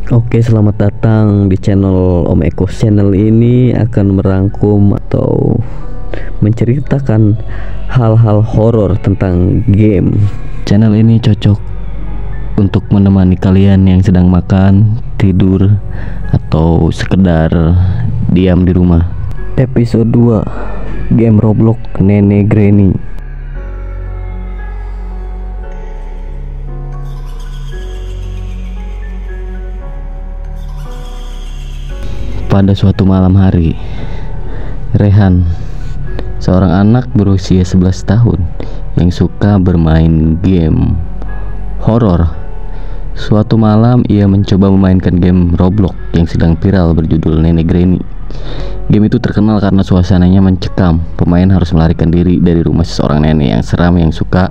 Oke, selamat datang di channel Om Eko. Channel ini akan merangkum atau menceritakan hal-hal horor tentang game. Channel ini cocok untuk menemani kalian yang sedang makan, tidur, atau sekedar diam di rumah. Episode 2, game Roblox Nenek Granny. Pada suatu malam hari, Rehan, seorang anak berusia 11 tahun yang suka bermain game horor. Suatu malam ia mencoba memainkan game Roblox yang sedang viral berjudul Nenek Granny. Game itu terkenal karena suasananya mencekam. Pemain harus melarikan diri dari rumah seseorang nenek yang seram yang suka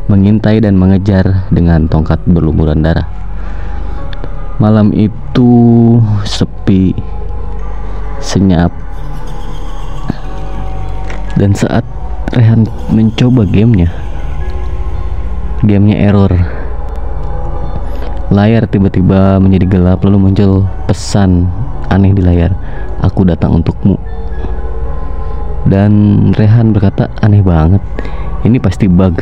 mengintai dan mengejar dengan tongkat berlumuran darah. Malam itu sepi, senyap, dan saat Rehan mencoba gamenya error. Layar tiba-tiba menjadi gelap, lalu muncul pesan aneh di layar, "Aku datang untukmu." Dan Rehan berkata, "Aneh banget, ini pasti bug."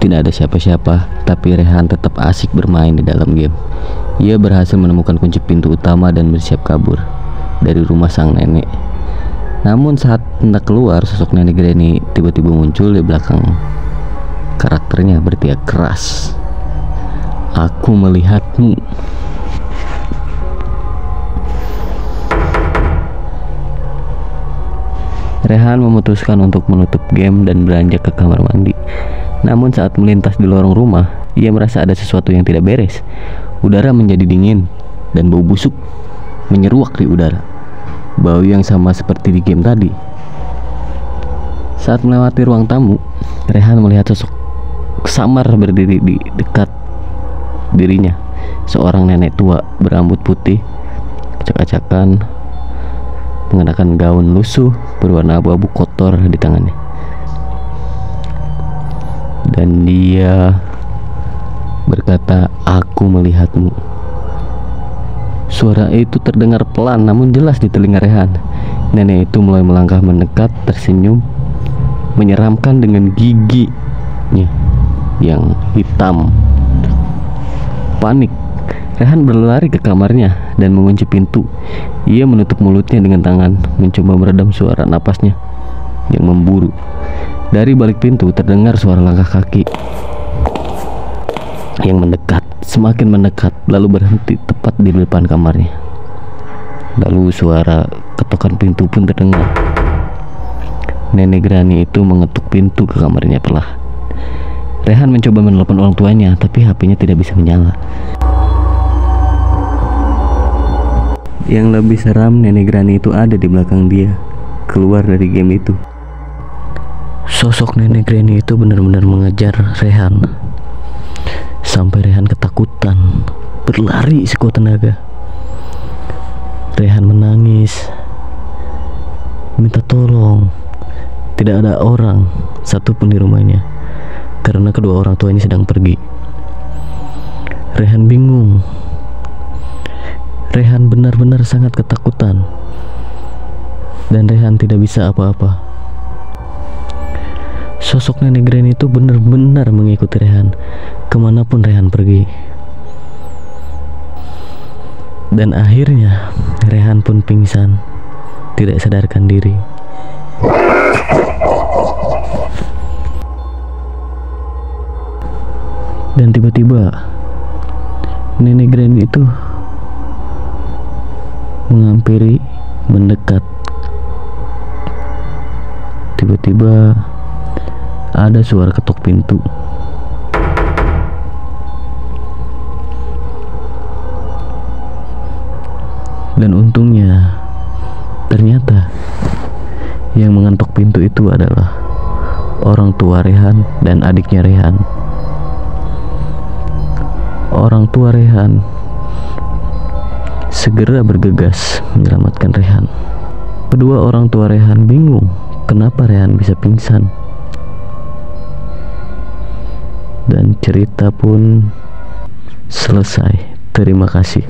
Tidak ada siapa-siapa, tapi Rehan tetap asik bermain di dalam game. Ia berhasil menemukan kunci pintu utama dan bersiap kabur dari rumah sang nenek. Namun saat hendak keluar, sosok Nenek Granny tiba-tiba muncul di belakang. Karakternya berteriak keras, "Aku melihatmu." Rehan memutuskan untuk menutup game dan beranjak ke kamar mandi. Namun saat melintas di lorong rumah, ia merasa ada sesuatu yang tidak beres. Udara menjadi dingin dan bau busuk menyeruak di udara. Bau yang sama seperti di game tadi. Saat melewati ruang tamu, Rehan melihat sosok samar berdiri di dekat dirinya. Seorang nenek tua berambut putih, acak-acakan, mengenakan gaun lusuh berwarna abu-abu kotor di tangannya. Dan dia berkata, "Aku melihatmu." Suara itu terdengar pelan namun jelas di telinga Rehan. Nenek itu mulai melangkah mendekat, tersenyum menyeramkan dengan giginya yang hitam. Panik, Rehan berlari ke kamarnya dan mengunci pintu. Ia menutup mulutnya dengan tangan, mencoba meredam suara napasnya yang memburu. Dari balik pintu terdengar suara langkah kaki yang mendekat, semakin mendekat, lalu berhenti tepat di depan kamarnya. Lalu suara ketokan pintu pun terdengar. Nenek Granny itu mengetuk pintu ke kamarnya perlahan. Rehan mencoba menelepon orang tuanya, tapi HP-nya tidak bisa menyala. Yang lebih seram, Nenek Granny itu ada di belakang dia, keluar dari game itu. Sosok Nenek Granny itu benar-benar mengejar Rehan. Sampai Rehan ketakutan, berlari sekuat tenaga. Rehan menangis, minta tolong. Tidak ada orang satupun di rumahnya karena kedua orang tuanya sedang pergi. Rehan bingung. Rehan benar-benar sangat ketakutan. Dan Rehan tidak bisa apa-apa. Sosok Nenek Granny itu benar-benar mengikuti Rehan kemanapun Rehan pergi. Dan akhirnya Rehan pun pingsan, tidak sadarkan diri. Dan tiba-tiba Nenek Granny itu menghampiri, mendekat. Tiba-tiba ada suara ketuk pintu. Dan untungnya ternyata yang mengetuk pintu itu adalah orang tua Rehan dan adiknya Rehan. Orang tua Rehan segera bergegas menyelamatkan Rehan. Kedua orang tua Rehan bingung kenapa Rehan bisa pingsan. Dan cerita pun Selesai. Terima kasih.